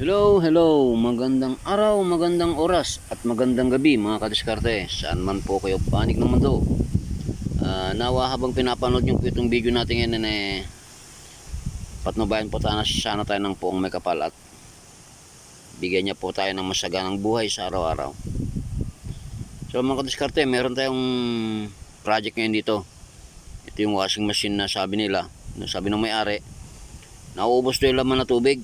Hello, magandang araw, magandang oras at magandang gabi mga kadiskarte. Saan man po kayo panig ng mundo. Nawa habang pinapanood nyo po itong video natin ngayon patnubayan po sana tayo ng poong may kapal at bigyan niya po tayo ng masaganang buhay sa araw-araw. So mga kadiskarte, meron tayong project ngayon dito. Ito yung washing machine na sabi nila, sabi ng may-ari, nauubos daw yung laman na tubig.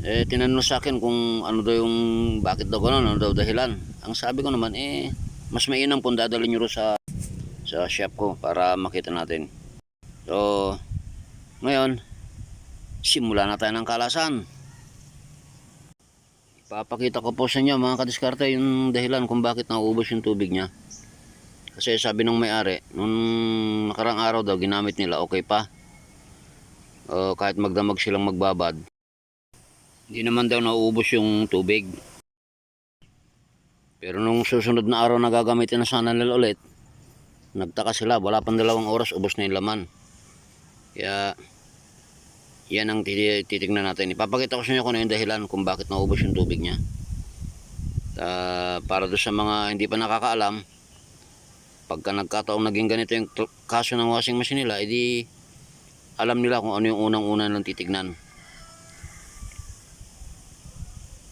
Tinanong sa akin kung ano daw yung bakit daw gano'n, ano daw dahilan. Ang sabi ko naman mas mainam kung dadalhin nyo sa shop ko para makita natin. So ngayon simula na tayo ng kalasan. Ipapakita ko po sa inyo mga kadiskarte yung dahilan kung bakit nauubos yung tubig nya. Kasi sabi ng may-ari nung nakarang araw daw ginamit nila okay pa, kahit magdamag silang magbabad, hindi naman daw nauubos yung tubig. Pero nung susunod na araw na gagamitin na sana nila ulit, nagtaka sila, wala pang 2 oras ubos na yung laman. Kaya yan ang titignan natin. Ipapakita ko sa inyo kung ano yung dahilan kung bakit nauubos yung tubig nya. Para doon sa mga hindi pa nakakaalam, pagka nagkataong naging ganito yung kaso ng washing machine nila, edi alam nila kung ano yung unang-una nilang titignan.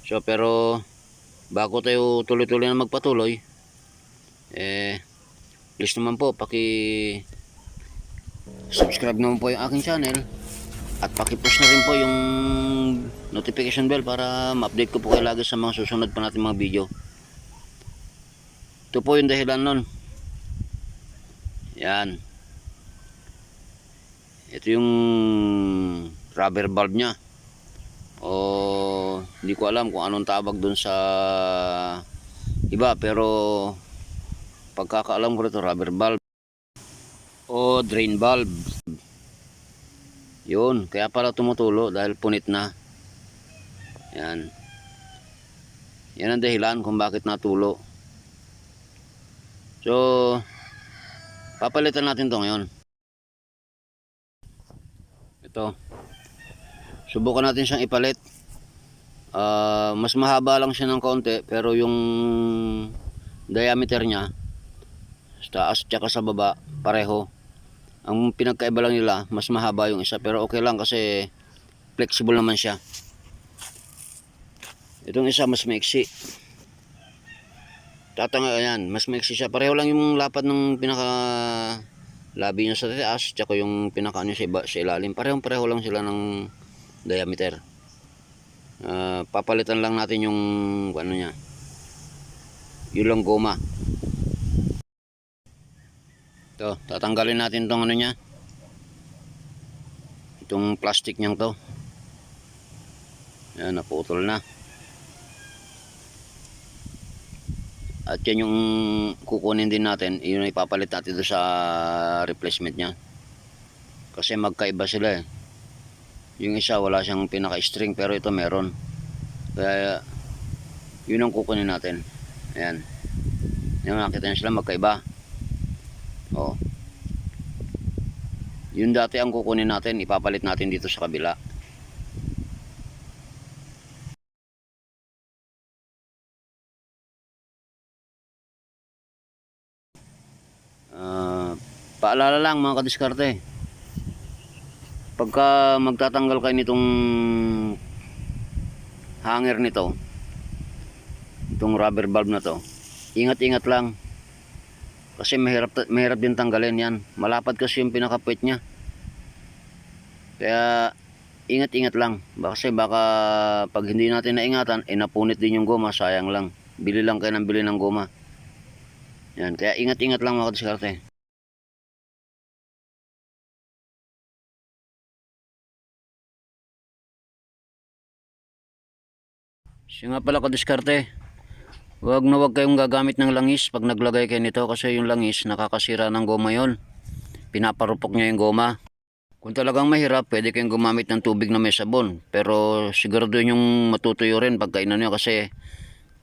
So pero bago tayo tuloy-tuloy na magpatuloy, please naman po subscribe naman po yung aking channel at paki-push na rin po yung notification bell para ma-update ko po kayo lagi sa mga susunod pa natin mga video. Ito po yung dahilan nun. Yan. Ito yung rubber valve nya. Hindi ko alam kung anong tawag dun sa iba, pero pagkakaalam ko rito rubber valve o drain valve. Yun, kaya pala tumutulo dahil punit na. Yan. Yan ang dahilan kung bakit natulo. So papalitan natin to ngayon. Ito, subukan natin siyang ipalit. Mas mahaba lang siya ng konti, pero yung diameter nya sa taas tsaka sa baba pareho. Ang pinagkaiba lang nila, mas mahaba yung isa, pero okay lang kasi flexible naman siya. Itong isa mas maiksi. Yan, mas maiksi siya. Pareho lang yung lapad ng pinaka labi niya sa taas tsaka yung pinaka ano sa ilalim. Pareho lang sila ng diameter. Papalitan lang natin yung ano niya, yung lang goma. Ito, tatanggalin natin tong ano niya, itong plastic niyang to. Yan, naputol na. At yan yung kukunin din natin, yun ay ipapalit natin doon sa replacement niya. Kasi magkaiba sila Yung isa wala siyang pinaka string, pero ito meron. Kaya yun ang kukunin natin. Ayan. Yung nakita nyo sila magkaiba. Yun dati ang kukunin natin, ipapalit natin dito sa kabila. Paalala lang mga kadiskarte, pagka magtatanggal kayo nitong hanger nito, itong rubber valve na to, ingat-ingat lang kasi mahirap din tanggalin yan. Malapad kasi yung pinaka-puwet nya, kaya ingat-ingat lang. Kasi baka pag hindi natin naingatan, napunit din yung goma, sayang lang. Bili lang kayo ng bili ng goma yan. Kaya ingat-ingat lang mga kadiskarte. Siya nga pala kadiskarte, wag na wag kayong gagamit ng langis pag naglagay kayo nito, kasi yung langis nakakasira ng goma yon. Pinaparupok niya yung goma. Kung talagang mahirap, pwede kayong gumamit ng tubig na may sabon, pero sigurado yung matutuyo rin pagka inano kasi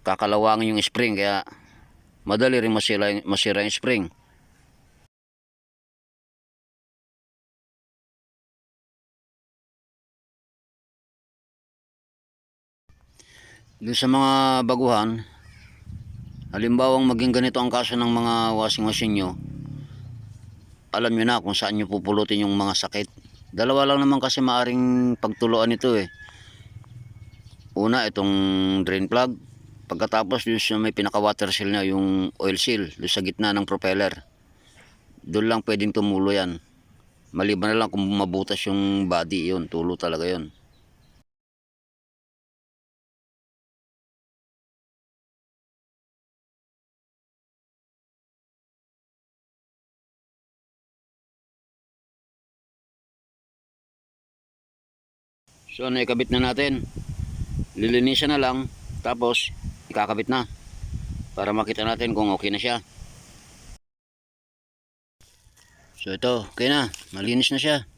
kakalawangin yung spring, kaya madali rin masira yung spring. Doon sa mga baguhan, halimbawang maging ganito ang kaso ng mga washing machine nyo, alam nyo na kung saan nyo pupulutin yung mga sakit. Dalawa lang naman kasi maaring pagtuluan ito eh. Una, itong drain plug. Pagkatapos yung may pinaka water seal niya, yung oil seal doon sa gitna ng propeller. Doon lang pwedeng tumulo yan. Maliban na lang kung mabutas yung body, yun, tulo talaga yun. So naikabit na natin. Lilinisan na lang, tapos ikakabit na para makita natin kung okay na siya. So ito, okay na, malinis na siya.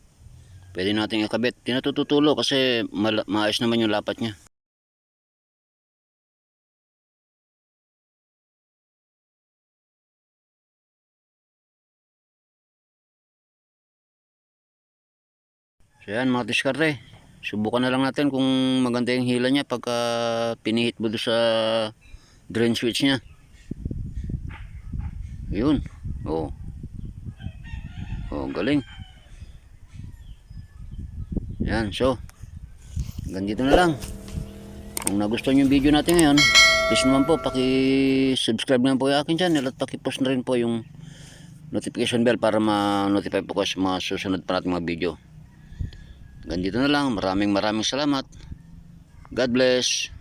Pwede natin ikabit. Di na tututulo kasi maayos naman yung lapat niya. So yan mga diskarte, subukan na lang natin kung maganda yung hila niya pagka pinihit mo doon sa drain switch niya. Yun, oh, oh, galing. Yan, so ganito na lang. Kung nagustuhan yung video natin ngayon, please naman po paki-subscribe naman po yung aking channel at paki-post na rin po yung notification bell para ma-notify po kayo sa mga susunod pa nating mga video. Ganito na lang. Maraming salamat. God bless.